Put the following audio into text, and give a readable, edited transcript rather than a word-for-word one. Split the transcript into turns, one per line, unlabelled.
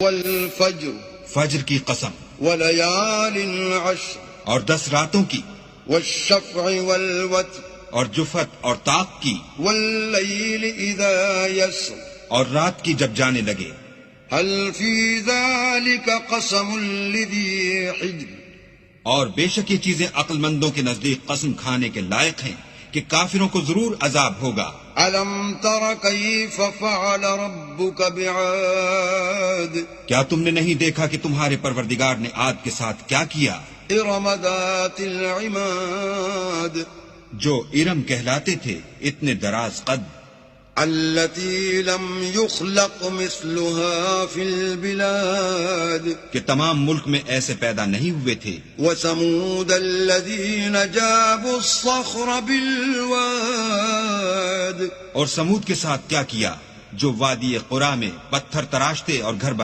वल फज्र,
फज्र की कसम,
वलयालिन अश्र,
और 10 रातों की,
वश्शफ़्इ वल वत्र,
और जुफत और ताक की,
वल्लैलि इज़ा यस्र,
और रात की जब जाने लगे।
हल फी ज़ालिका क़समुल लिज़ी हिज्र,
और बेशक ये चीजें अक्लमंदों के नजदीक कसम खाने के लायक हैं कि काफिरों को जरूर अजाब होगा।
अलम तर कैफ़ फ़अल रब्बुक बिआद,
क्या तुमने नहीं देखा कि तुम्हारे परवरदिगार ने आद के साथ क्या किया,
इरम ज़ातिल इमाद,
जो इरम कहलाते थे इतने दराज कद,
अल्लती लम युख़लक़ मिस्लुहा फिल बिलाद,
कि तमाम मुल्क में ऐसे पैदा नहीं हुए थे।
व समूद अल्लज़ीन जाबुस्सख्र बिलवाद,
और समूद के साथ क्या किया जो वादी कुरा में पत्थर तराशते और घर